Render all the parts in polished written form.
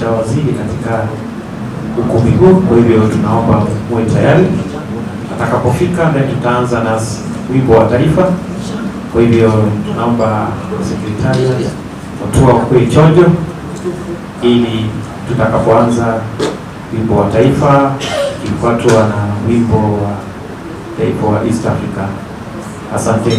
wameshawazidi katika ukumbi huu, kwa hivyo tunaomba muwe tayari. Atakapofika ndio tutaanza na wimbo wa taifa. Kwa hivyo tunaomba sekretari watu wakuwe chonjo ili tutakapoanza wimbo wa taifa kifuatwa na wimbo wa taifa wa East Africa. Asante.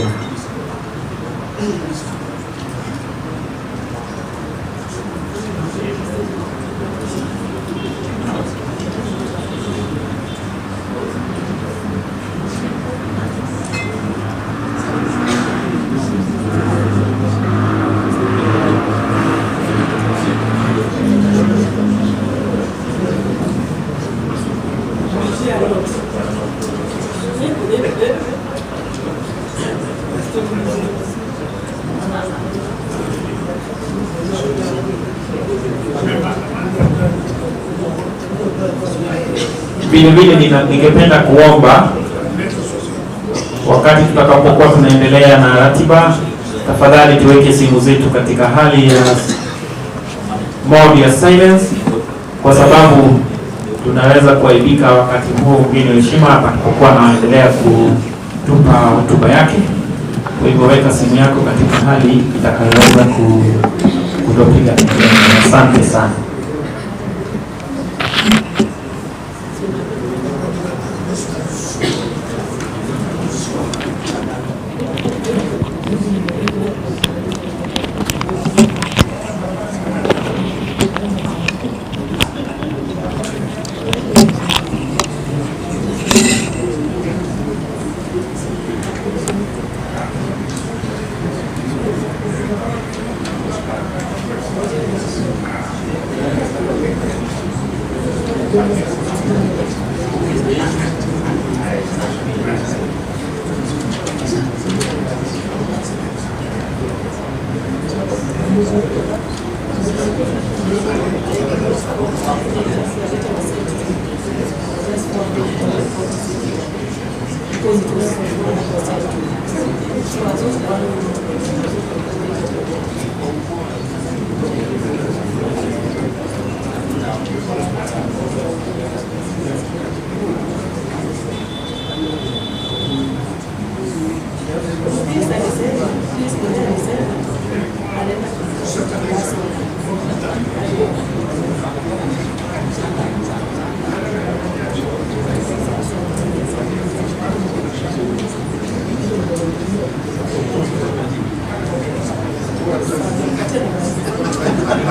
Vile ningependa kuomba wakati tutakapokuwa tunaendelea na ratiba, tafadhali tuweke simu zetu katika hali ya mode ya silence, kwa sababu tunaweza kuaibika wakati huo mgeni wa heshima atakapokuwa anaendelea kutupa hotuba yake. Kwa hivyo weka simu yako katika hali itakayoweza kutopiga. Asante sana.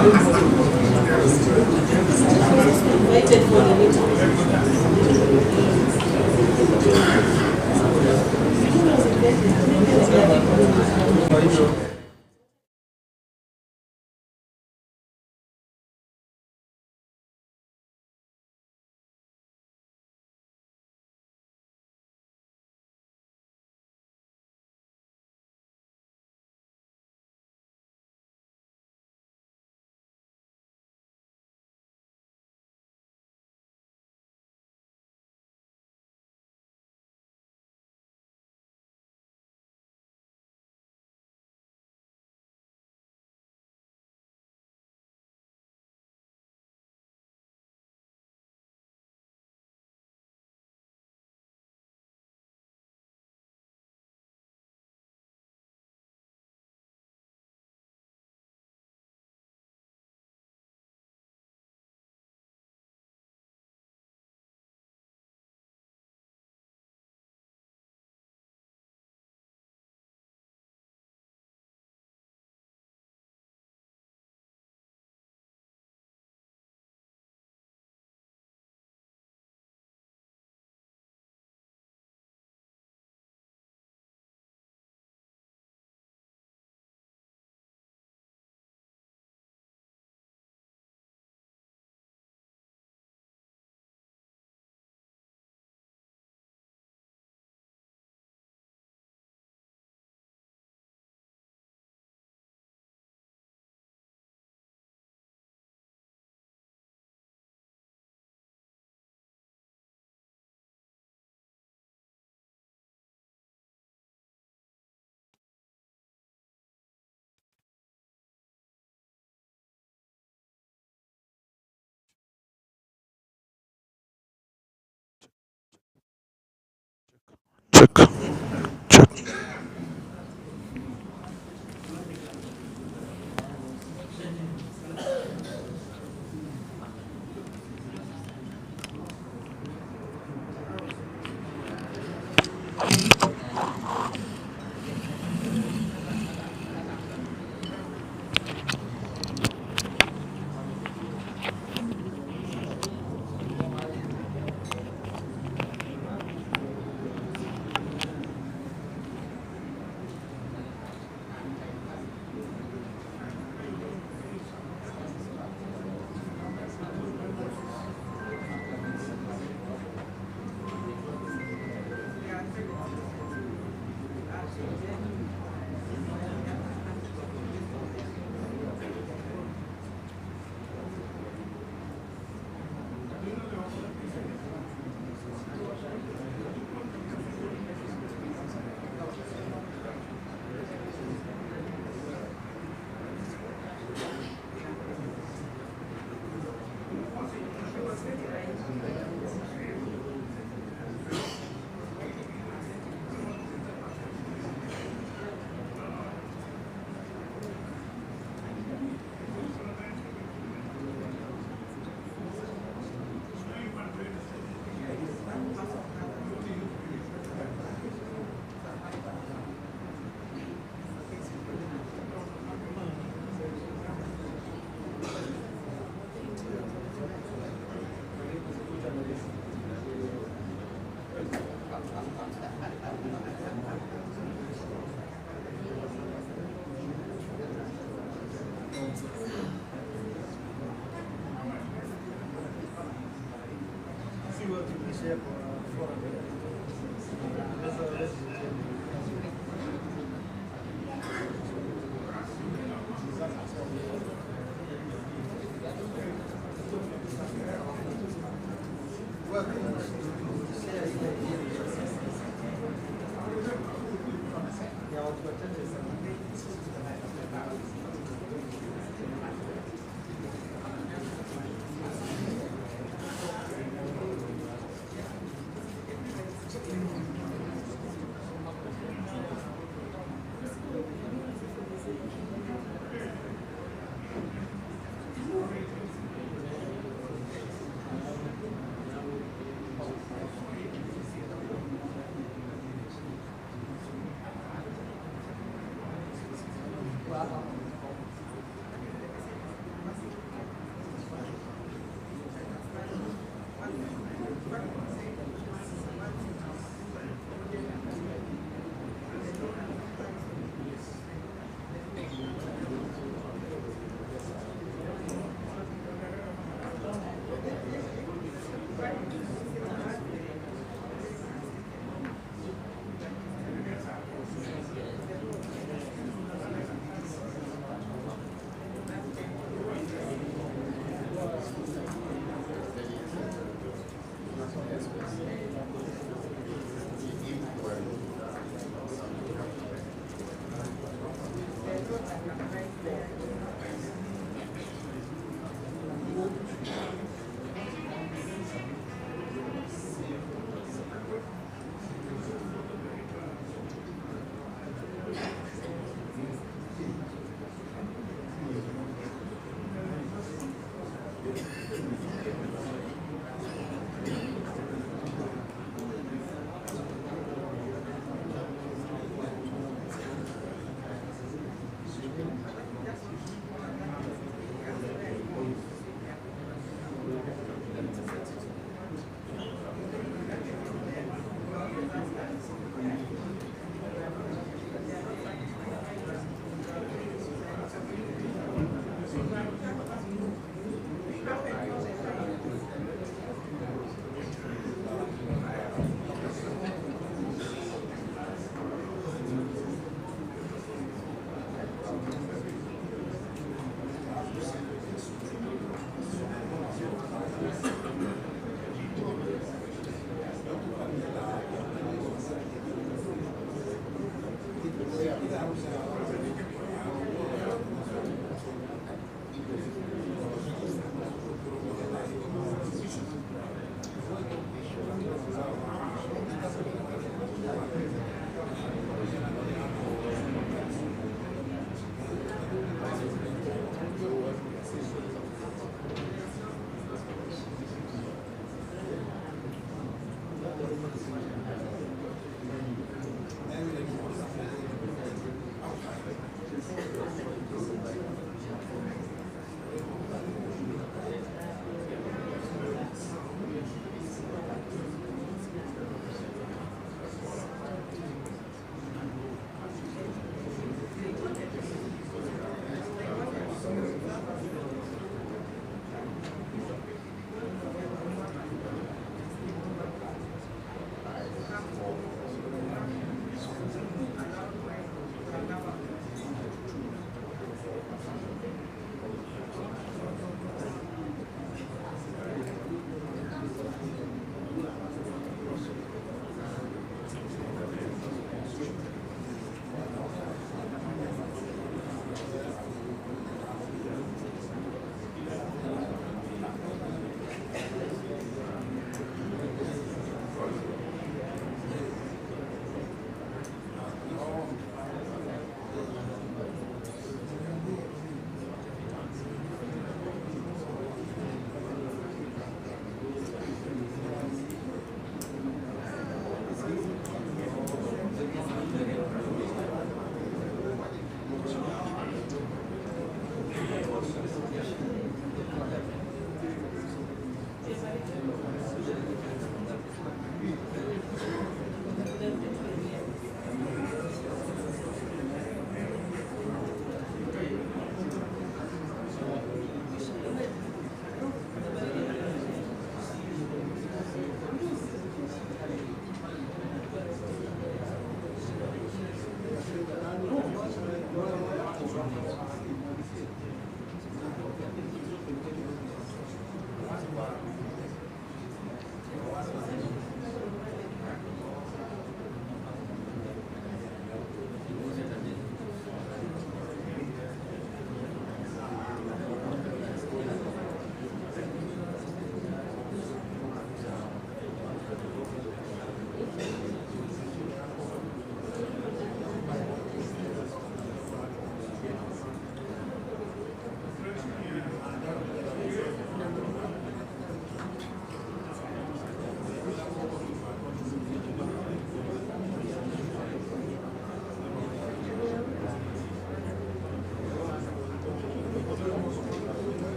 Thank you. Check. Check.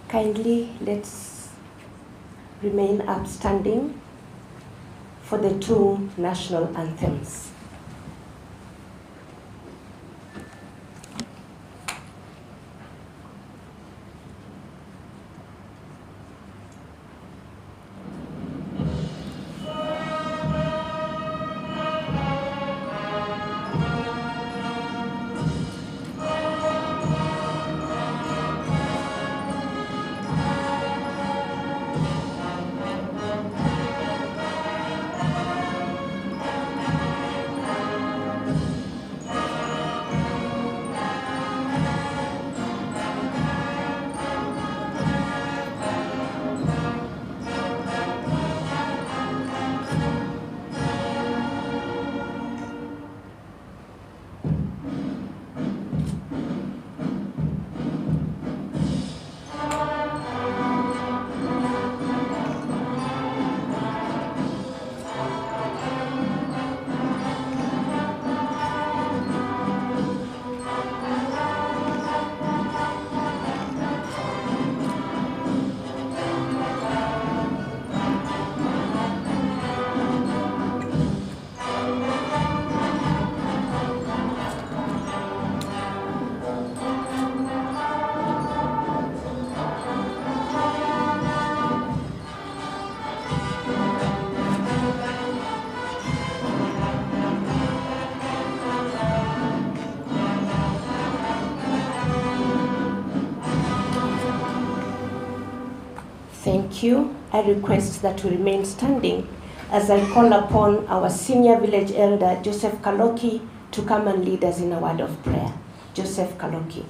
Kindly let's remain upstanding for the two national anthems. Thank you. I request that we remain standing as I call upon our senior village elder, Joseph Kaloki, to come and lead us in a word of prayer. Joseph Kaloki.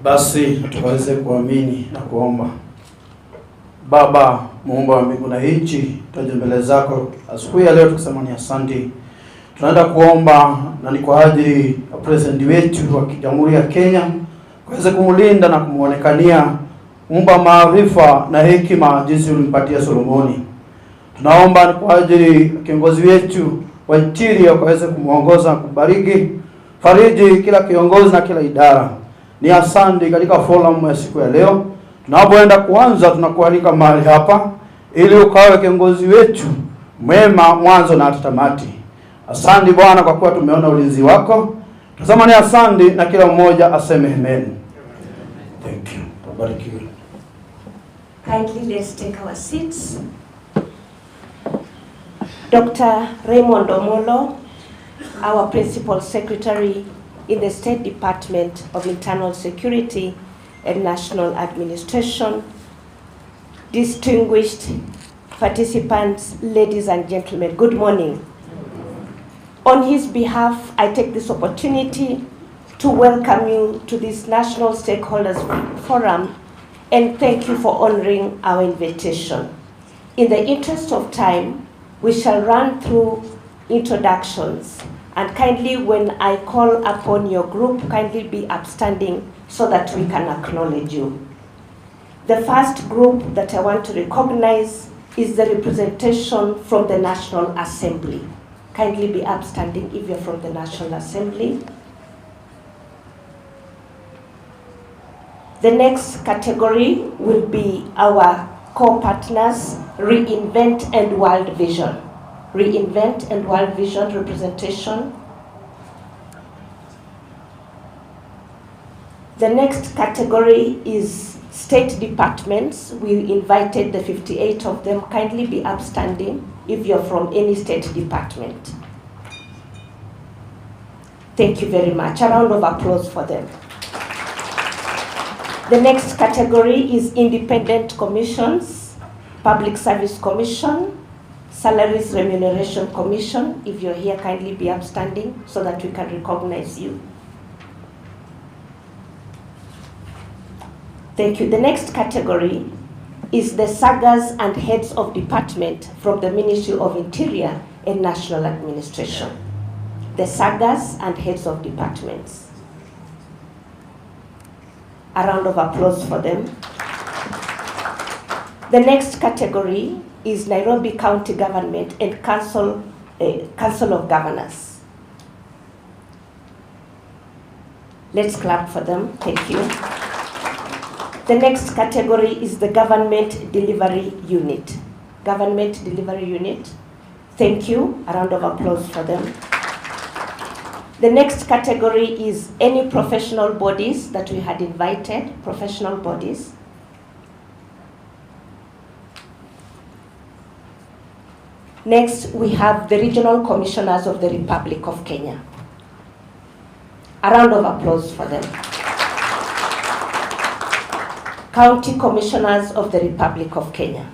Basi tuweze kuamini na kuomba. Baba Muumba wa mbingu na nchi, tuje mbele zako asubuhi ya leo tukisema ni asante. Tunaenda kuomba na ni kwa ajili ya president wetu wa Jamhuri ya Kenya, kuweze kumlinda na kumuonekania, umba maarifa na hekima jinsi ulimpatia Solomoni. Tunaomba ni kwa ajili ya kiongozi wetu wa injili akaweze kumuongoza, kubariki, fariji kila kiongozi na kila idara. Ni asante katika forum ya siku ya leo. Tunapoenda kuanza, tunakualika mahali hapa ili ukawe kiongozi wetu mwema mwanzo na tamati. Asante Bwana kwa kuwa tumeona ulinzi wako. Tazama ni asante, na kila mmoja aseme amen. Thank you. Tubarikiwe. Kindly let's take our seats. Dr. Raymond Omolo, our Principal Secretary in the State Department of Internal Security and National Administration, distinguished participants, ladies and gentlemen, good morning. On his behalf, I take this opportunity to welcome you to this National Stakeholders Forum and thank you for honoring our invitation. In the interest of time, we shall run through introductions, and kindly when I call upon your group, kindly be upstanding so that we can acknowledge you. The first group that I want to recognize is the representation from the National Assembly. Kindly be upstanding if you're from the National Assembly. The next category will be our co-partners, Reinvent and World Vision. Reinvent and World Vision representation. The next category is state departments. We invited the 58 of them. Kindly be upstanding if you're from any state department. Thank you very much. A round of applause for them. The next category is independent commissions, Public Service Commission, Salaries Remuneration Commission. If you're here, kindly be upstanding so that we can recognize you. Thank you. The next category is the sagas and heads of department from the Ministry of Interior and National Administration. The sagas and heads of departments. A round of applause for them. The next category is Nairobi County Government and Council of Governors. Let's clap for them. Thank you. The next category is the Government Delivery Unit. Government Delivery Unit. Thank you. A round of applause for them. The next category is any professional bodies that we had invited, professional bodies. Next, we have the Regional Commissioners of the Republic of Kenya. A round of applause for them. County Commissioners of the Republic of Kenya.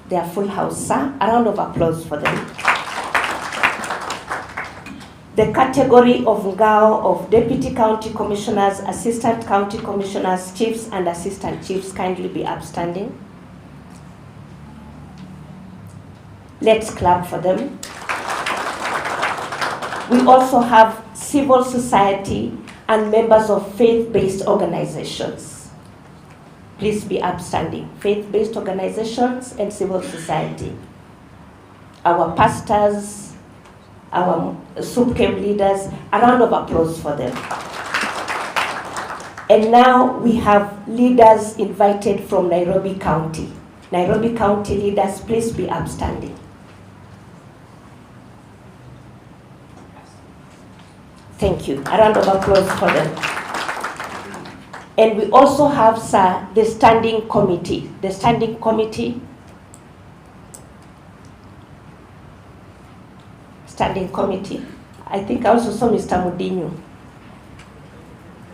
They are full house, sir. A round of applause for them. The category of Ngao of Deputy County Commissioners, Assistant County Commissioners, Chiefs and Assistant Chiefs, kindly be upstanding. Let's clap for them. We also have civil society and members of faith-based organizations. Please be upstanding. Faith-based organizations and civil society. Our pastors, our soup camp leaders, a round of applause for them. And now we have leaders invited from Nairobi County. Nairobi County leaders, please be upstanding. Thank you. A round of applause for them. And we also have, sir, the standing committee. The standing committee. Standing committee. I think I also saw Mr. Mudinyu,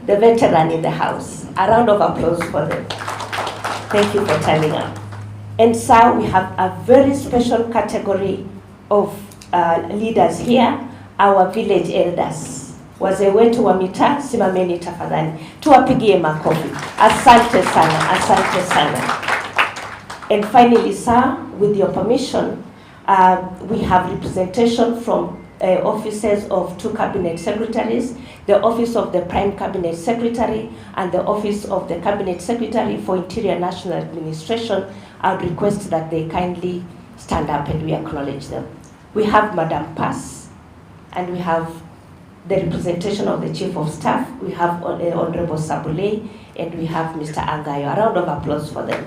the veteran in the house. A round of applause for them. Thank you for turning up. And sir, we have a very special category of leaders here, our village elders. Wazee wetu wa mitaa, simameni tafadhali. Tuwapigie makofi. Asante sana, asante sana. And finally, sir, with your permission, we have representation from offices of 2 cabinet secretaries, the office of the Prime Cabinet Secretary and the office of the Cabinet Secretary for Interior National Administration. I would request that they kindly stand up and we acknowledge them. We have Madam Pass, and we have the representation of the Chief of Staff. We have Honorable Sabule, and we have Mr. Angayo. A round of applause for them.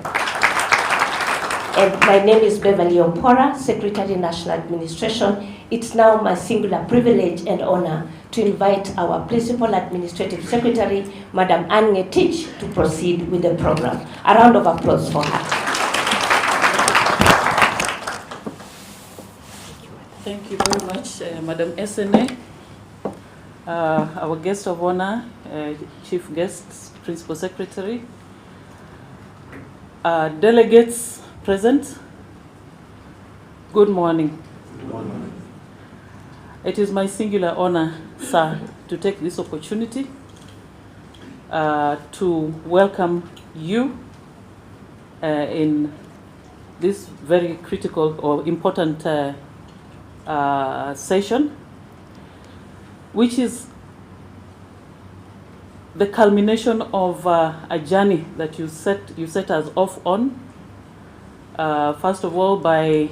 And my name is Beverly Opora, Secretary National Administration. It's now my singular privilege and honor to invite our Principal Administrative Secretary, Madam Anne Ngetich, to proceed with the program. A round of applause for her. Thank you very much, Madam SNA. Our guest of honor, Chief Guest, Principal Secretary, delegates present, good morning. Good morning. It is my singular honor, sir, to take this opportunity to welcome you in this very critical or important session, which is the culmination of a journey that you set us off on. First of all, by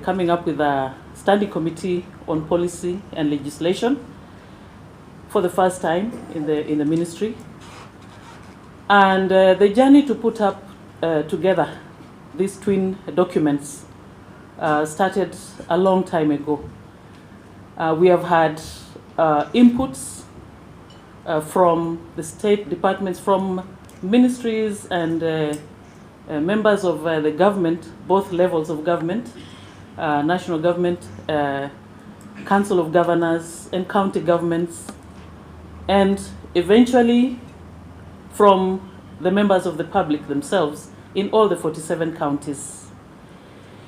coming up with a standing committee on policy and legislation for the first time in the ministry, and the journey to put up together these twin documents started a long time ago. We have had inputs from the state departments, from ministries and members of the government, both levels of government, national government, council of governors and county governments, and eventually from the members of the public themselves in all the 47 counties.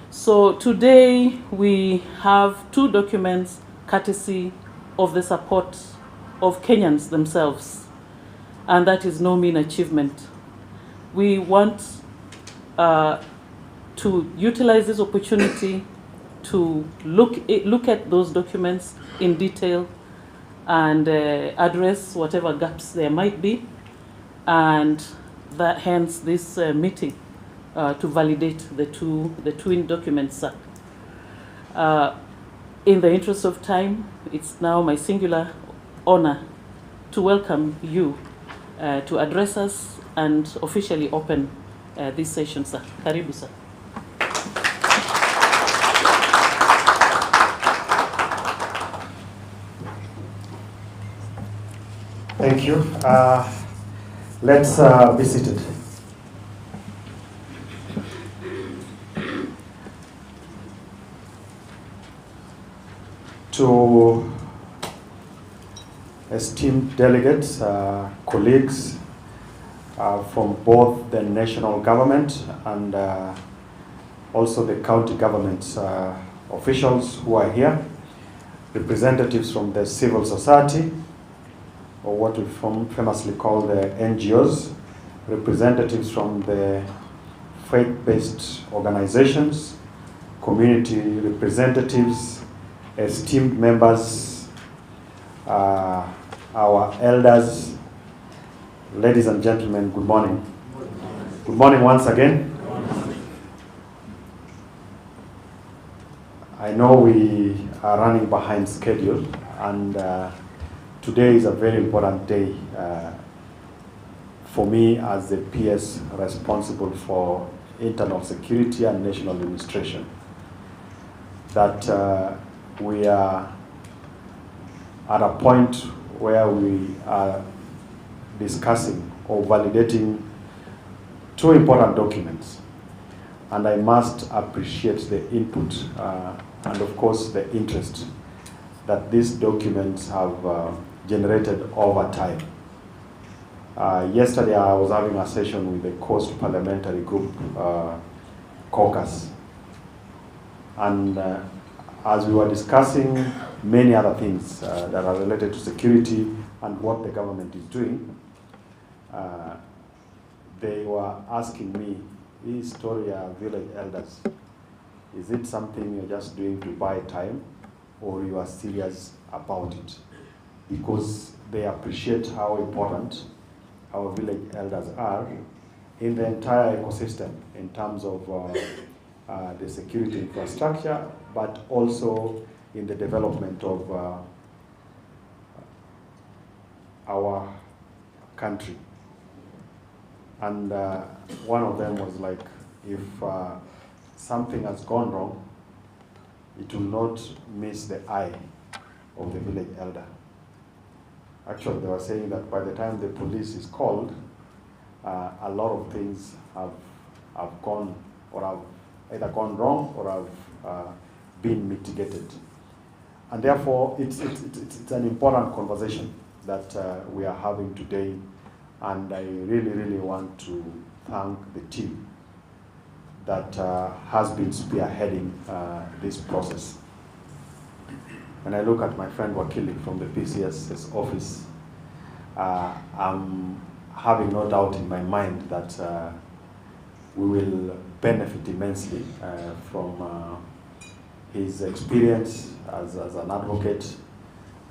So today we have two documents courtesy of the support of Kenyans themselves, and that is no mean achievement. We want to utilize this opportunity to look at those documents in detail and address whatever gaps there might be, and that hence this meeting to validate the twin documents. In the interest of time, it's now my singular honor to welcome you to address us and officially open this session, sir. Karibu, sir. Thank you. Let's be seated. To esteemed delegates, colleagues from both the national government and also the county governments, officials who are here, representatives from the civil society, or what we famously call the NGOs, representatives from the faith-based organizations, community representatives, esteemed members, our elders, ladies and gentlemen, good morning. Good morning once again. I know we are running behind schedule, and today is a very important day for me as the PS responsible for internal security and national administration. That we are at a point where we are discussing or validating two important documents. And I must appreciate the input and of course the interest that these documents have generated over time. Yesterday I was having a session with the Coast Parliamentary Group caucus, and as we were discussing many other things that are related to security and what the government is doing, they were asking me, Historia Village Elders, is it something you're just doing to buy time, or you are serious about it? Because they appreciate how important our village elders are in the entire ecosystem in terms of the security infrastructure, but also in the development of our country. And one of them was like, if something has gone wrong, it will not miss the eye of the village elder. Actually, they were saying that by the time the police is called, a lot of things have gone, or have either gone wrong or have been mitigated. And therefore, it's an important conversation that we are having today, and I really want to thank the team that has been spearheading this process. When I look at my friend Wakili from the PCS's office, I'm having no doubt in my mind that we will benefit immensely from his experience as an advocate,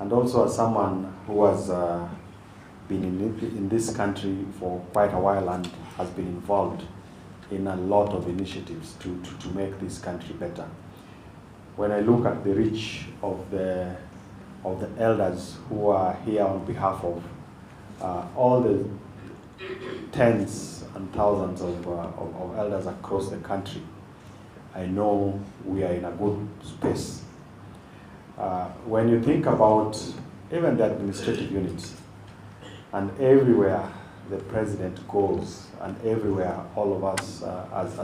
and also as someone who has been in this country for quite a while and has been involved in a lot of initiatives to make this country better. When I look at the reach of the elders who are here on behalf of all the tens and thousands of elders across the country, I know we are in a good space. When you think about even the administrative units, and everywhere the president goes, and everywhere all of us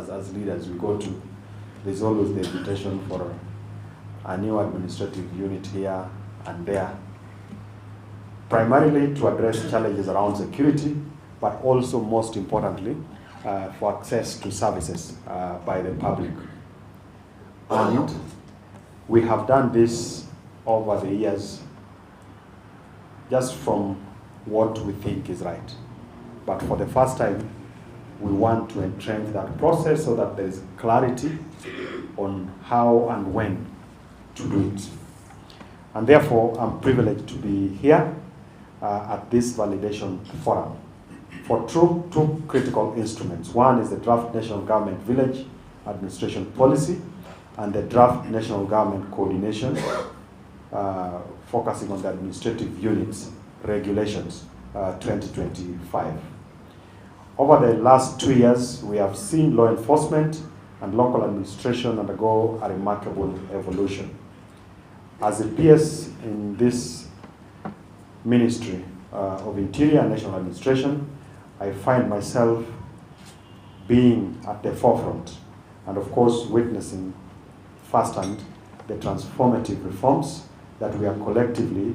as leaders we go to, there's always the invitation for a new administrative unit here and there, primarily to address challenges around security, but also most importantly for access to services by the public. And we have done this over the years just from what we think is right. But for the first time, we want to entrench that process so that there is clarity on how and when to do it. And therefore, I'm privileged to be here at this validation forum for two critical instruments. One is the draft National Government Village Administration Policy and the draft National Government Coordination, focusing on the administrative units regulations 2025. Over the last 2 years, we have seen law enforcement and local administration undergo a remarkable evolution. As a PS in this Ministry of Interior and National Administration, I find myself being at the forefront and of course witnessing firsthand the transformative reforms that we are collectively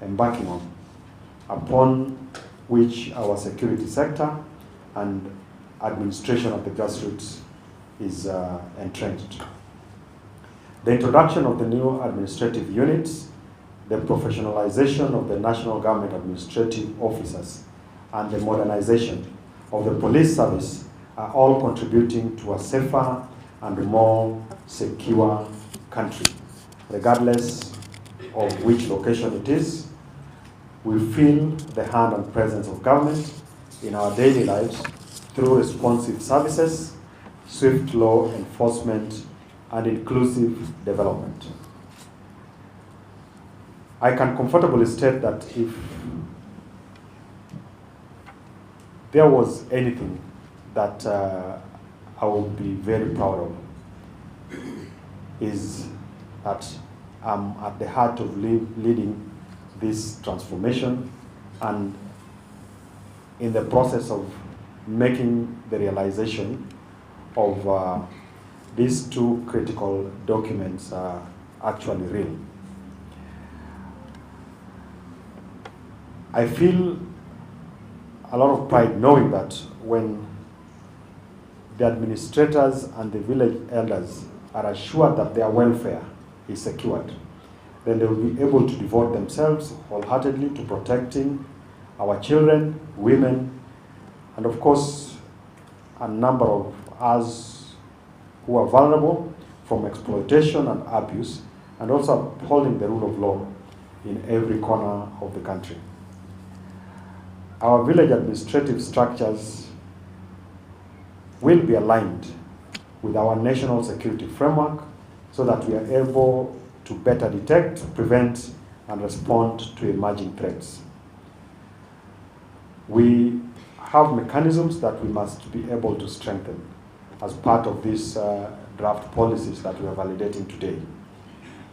embarking on, upon which our security sector and administration of the grassroots is entrenched. The introduction of the new administrative units, the professionalization of the national government administrative officers, and the modernization of the police service are all contributing to a safer and more secure country. Regardless of which location it is, we feel the hand and presence of government in our daily lives through responsive services, swift law enforcement, and inclusive development. I can comfortably state that if there was anything that I would be very proud of, is that I'm at the heart of leading this transformation and in the process of making the realization of these two critical documents actually real. I feel a lot of pride knowing that when the administrators and the village elders are assured that their welfare is secured, then they will be able to devote themselves wholeheartedly to protecting our children, women, and of course, a number of us who are vulnerable from exploitation and abuse, and also upholding the rule of law in every corner of the country. Our village administrative structures will be aligned with our national security framework so that we are able to better detect, prevent, and respond to emerging threats. We have mechanisms that we must be able to strengthen as part of these draft policies that we are validating today.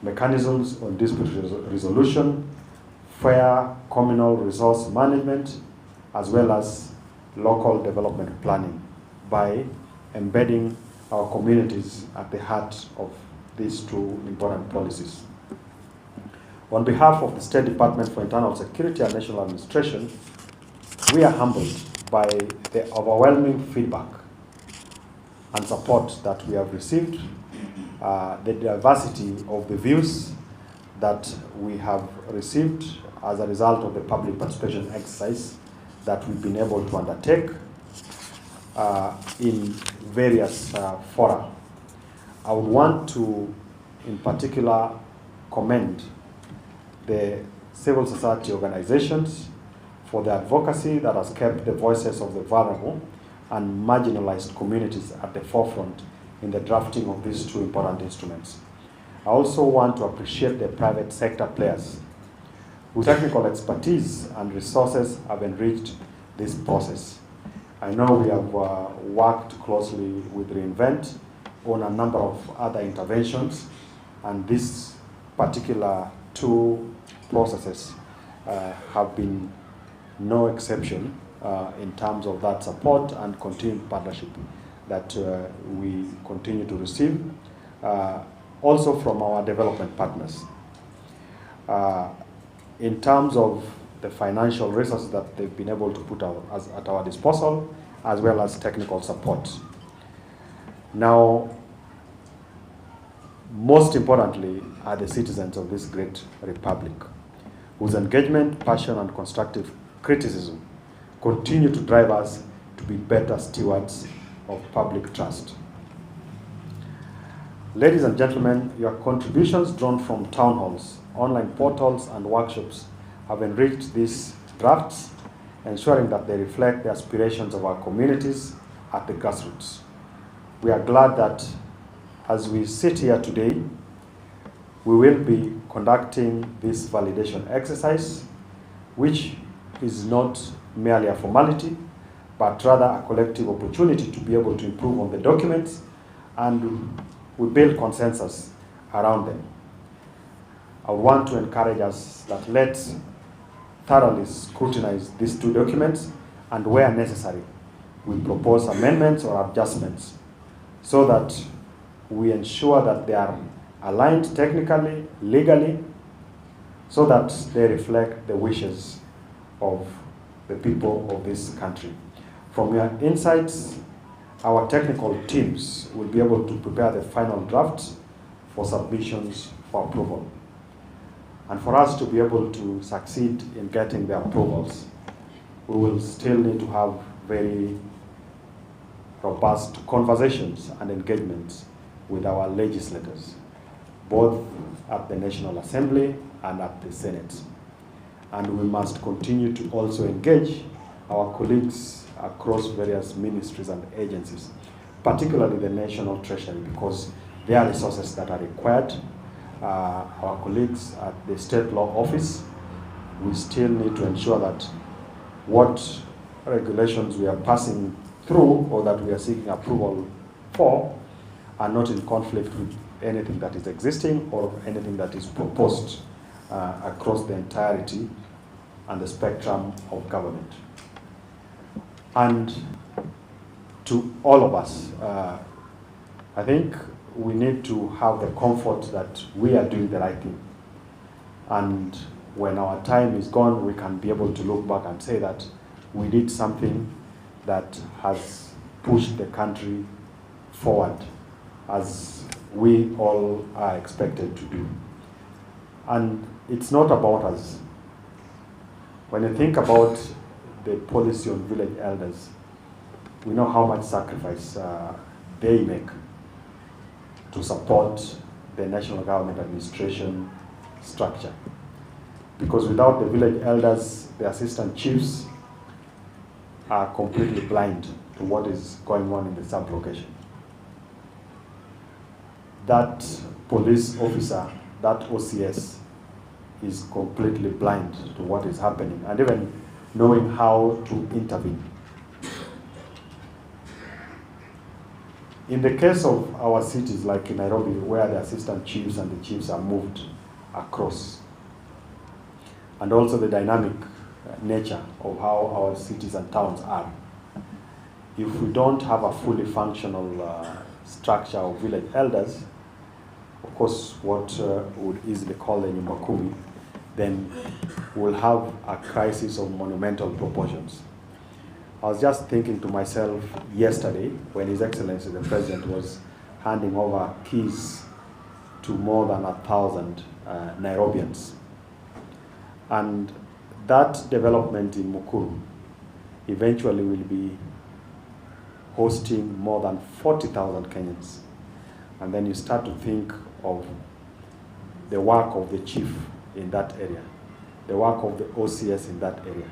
Mechanisms on dispute resolution, fair communal resource management, as well as local development planning by embedding our communities at the heart of these two important policies. On behalf of the State Department for Internal Security and National Administration, we are humbled by the overwhelming feedback and support that we have received, the diversity of the views that we have received as a result of the public participation exercise that we've been able to undertake in various fora. I would want to, in particular, commend the civil society organizations for the advocacy that has kept the voices of the vulnerable and marginalized communities at the forefront in the drafting of these two important instruments. I also want to appreciate the private sector players whose technical expertise and resources have enriched this process. I know we have worked closely with reInvent on a number of other interventions, and these particular two processes have been no exception in terms of that support and continued partnership that we continue to receive, also from our development partners. In terms of the financial resources that they've been able to put at our disposal, as well as technical support. Now, most importantly, are the citizens of this great republic, whose engagement, passion, and constructive criticism continue to drive us to be better stewards of public trust. Ladies and gentlemen, your contributions drawn from town halls, online portals, and workshops have enriched these drafts, ensuring that they reflect the aspirations of our communities at the grassroots. We are glad that as we sit here today, we will be conducting this validation exercise, which is not merely a formality, but rather a collective opportunity to be able to improve on the documents, and we build consensus around them. I would want to encourage us that let's thoroughly scrutinize these two documents, and where necessary, we propose amendments or adjustments so that we ensure that they are aligned technically, legally, so that they reflect the wishes of the people of this country. From your insights, our technical teams will be able to prepare the final drafts for submissions for approval. And for us to be able to succeed in getting the approvals, we will still need to have very robust conversations and engagements with our legislators, both at the National Assembly and at the Senate. And we must continue to also engage our colleagues across various ministries and agencies, particularly the National Treasury, because there are resources that are required. Our colleagues at the State Law Office, we still need to ensure that what regulations we are passing through or that we are seeking approval for are not in conflict with anything that is existing or anything that is proposed across the entirety and the spectrum of government. And to all of us, I think we need to have the comfort that we are doing the right thing. And when our time is gone, we can be able to look back and say that we did something that has pushed the country forward, as we all are expected to do. And it's not about us. When you think about the policy on village elders, we know how much sacrifice they make to support the national government administration structure. Because without the village elders, the assistant chiefs are completely blind to what is going on in the sub-location. That police officer, that OCS, is completely blind to what is happening, and even knowing how to intervene. In the case of our cities like in Nairobi, where the assistant chiefs and the chiefs are moved across, and also the dynamic nature of how our cities and towns are, if we don't have a fully functional structure of village elders, of course what would easily call the Nyumba Kumi, then we'll have a crisis of monumental proportions. I was just thinking to myself yesterday when His Excellency the President was handing over keys to more than 1,000 Nairobians. And that development in Mukuru eventually will be hosting more than 40,000 Kenyans. And then you start to think of the work of the chief in that area, the work of the OCS in that area.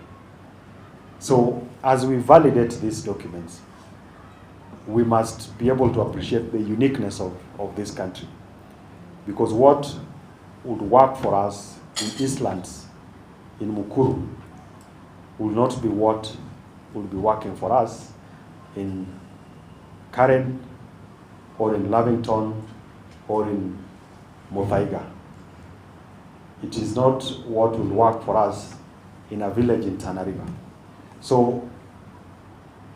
So as we validate these documents, we must be able to appreciate the uniqueness of this country. Because what would work for us in Eastlands, in Mukuru, will not be what will be working for us in Karen, or in Lavington, or in Muthaiga. It is not what will work for us in a village in Tana River. So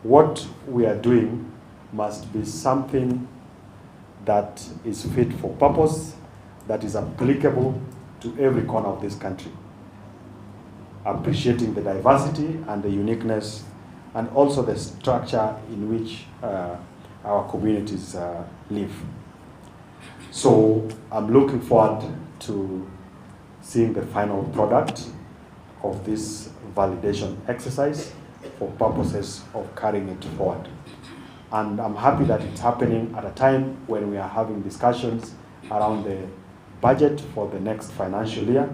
what we are doing must be something that is fit for purpose, that is applicable to every corner of this country, appreciating the diversity and the uniqueness, and also the structure in which our communities live. So I'm looking forward to seeing the final product of this validation exercise for purposes of carrying it forward. And I'm happy that it's happening at a time when we are having discussions around the budget for the next financial year.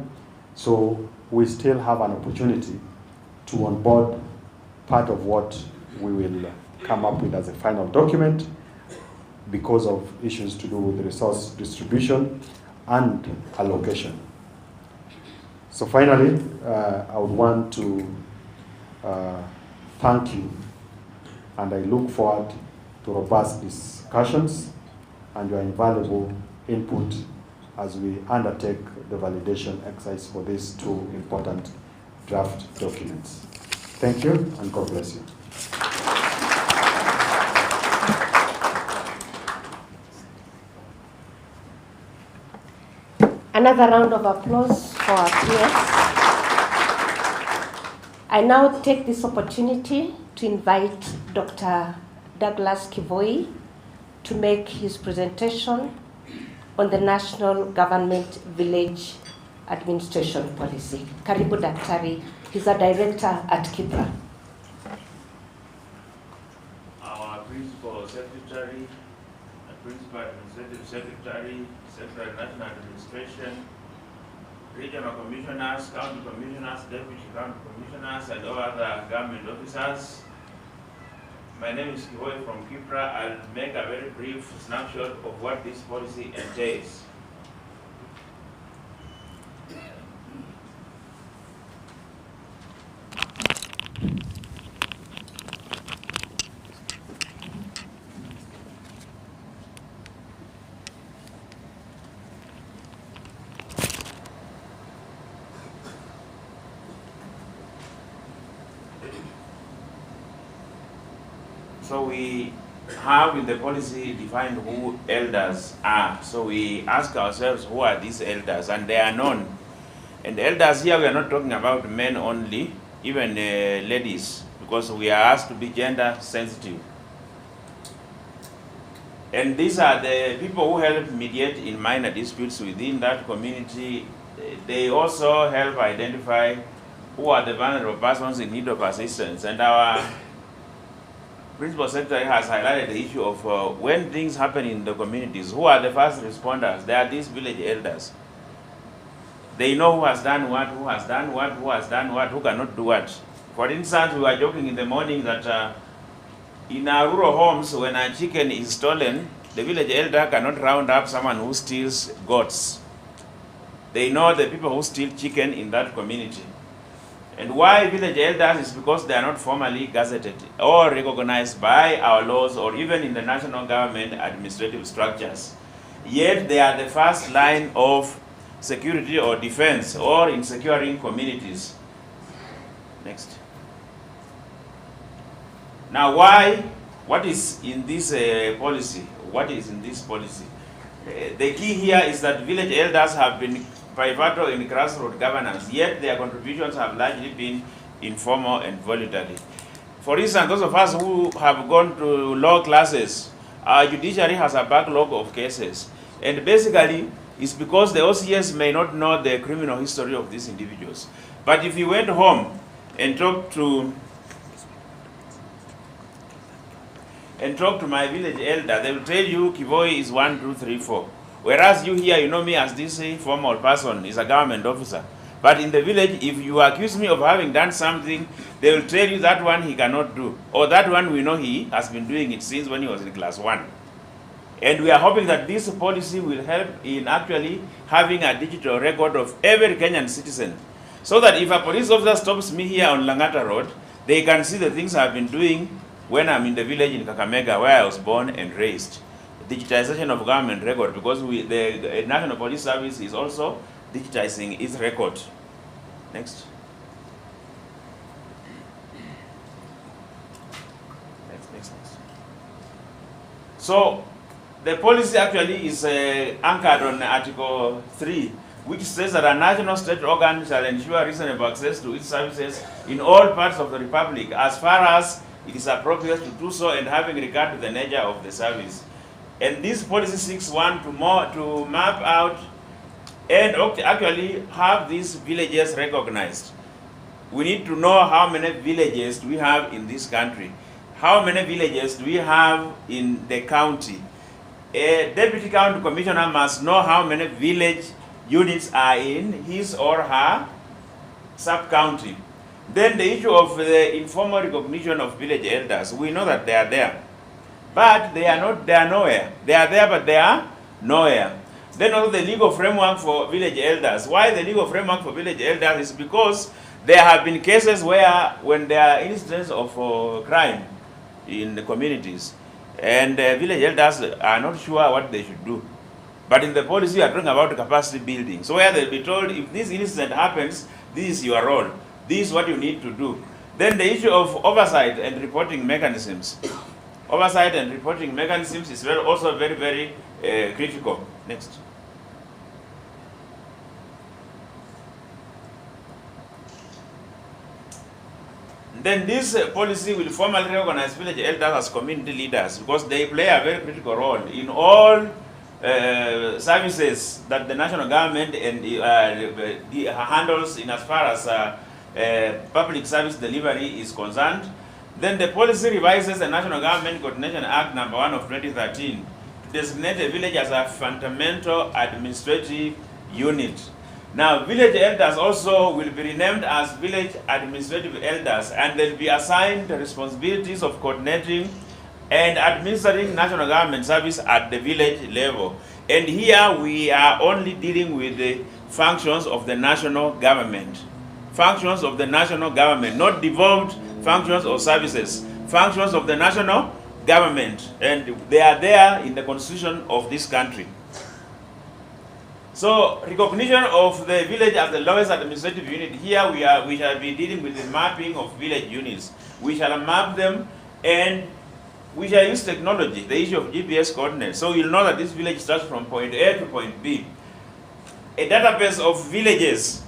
So we still have an opportunity to onboard part of what we will come up with as a final document because of issues to do with resource distribution and allocation. So finally, I would want to thank you, and I look forward to robust discussions and your invaluable input as we undertake the validation exercise for these two important draft documents. Thank you, and God bless you. Another round of applause for our peers. I now take this opportunity to invite Dr. Douglas Kivoi to make his presentation on the National Government Village Administration Policy. Karibu Daktari, he's a director at KIPRA. Our Principal Secretary, Principal Administrative Secretary, Secretary of National Administration, Regional Commissioners, County Commissioners, Deputy County Commissioners, and all other government officers. My name is Kivoi from KIPRA. I'll make a very brief snapshot of what this policy entails. So we have in the policy defined who elders are. So we ask ourselves, who are these elders? And they are known. And elders here, we are not talking about men only, even ladies, because we are asked to be gender sensitive. And these are the people who help mediate in minor disputes within that community. They also help identify who are the vulnerable persons in need of assistance. And our Principal Secretary has highlighted the issue of when things happen in the communities, who are the first responders? They are these village elders. They know who has done what, who has done what, who has done what, who cannot do what. For instance, we were joking in the morning that in our rural homes, when a chicken is stolen, the village elder cannot round up someone who steals goats. They know the people who steal chicken in that community. And why village elders is because they are not formally gazetted or recognized by our laws or even in the national government administrative structures. Yet they are the first line of security or defense or in securing communities. Next. Now what is in this policy? What is in this policy? The key here is that village elders have been pivotal in grassroots governance, yet their contributions have largely been informal and voluntary. For instance, those of us who have gone to law classes, our judiciary has a backlog of cases. And basically, it's because the OCS may not know the criminal history of these individuals. But if you went home and talked to my village elder, they will tell you Kivoi is 1, 2, 3, 4. Whereas you here, you know me as this formal person, is a government officer. But in the village, if you accuse me of having done something, they will tell you that one he cannot do. Or that one we know he has been doing it since when he was in class 1. And we are hoping that this policy will help in actually having a digital record of every Kenyan citizen. So that if a police officer stops me here on Langata Road, they can see the things I've been doing when I'm in the village in Kakamega, where I was born and raised. Digitization of government record, because the National Police Service is also digitizing its record. Next. Next. So, the policy actually is anchored on Article 3, which says that a national state organ shall ensure reasonable access to its services in all parts of the Republic, as far as it is appropriate to do so and having regard to the nature of the service. And this policy 6.1 to map out and actually have these villages recognized. We need to know how many villages do we have in this country. How many villages do we have in the county? A deputy county commissioner must know how many village units are in his or her sub-county. Then the issue of the informal recognition of village elders, we know that they are there. But they are nowhere. They are there, but they are nowhere. Then also the legal framework for village elders. Why the legal framework for village elders is because there have been cases where when there are incidents of crime in the communities, and village elders are not sure what they should do. But in the policy, we are talking about capacity building. So where they'll be told, if this incident happens, this is your role. This is what you need to do. Then the issue of oversight and reporting mechanisms. Oversight and reporting mechanisms is also very, very critical. Next. Then this policy will formally recognize village elders as community leaders because they play a very critical role in all services that the national government and handles in as far as public service delivery is concerned. Then the policy revises the National Government Coordination Act No. 1 of 2013 to designate a village as a fundamental administrative unit. Now, village elders also will be renamed as village administrative elders, and they'll be assigned the responsibilities of coordinating and administering national government service at the village level. And here we are only dealing with the functions of the national government. Functions of the national government, not devolved functions or services. Functions of the national government, and they are there in the constitution of this country. So recognition of the village as the lowest administrative unit, here we shall be dealing with the mapping of village units. We shall map them and we shall use technology, the issue of GPS coordinates. So you'll know that this village starts from point A to point B. A database of villages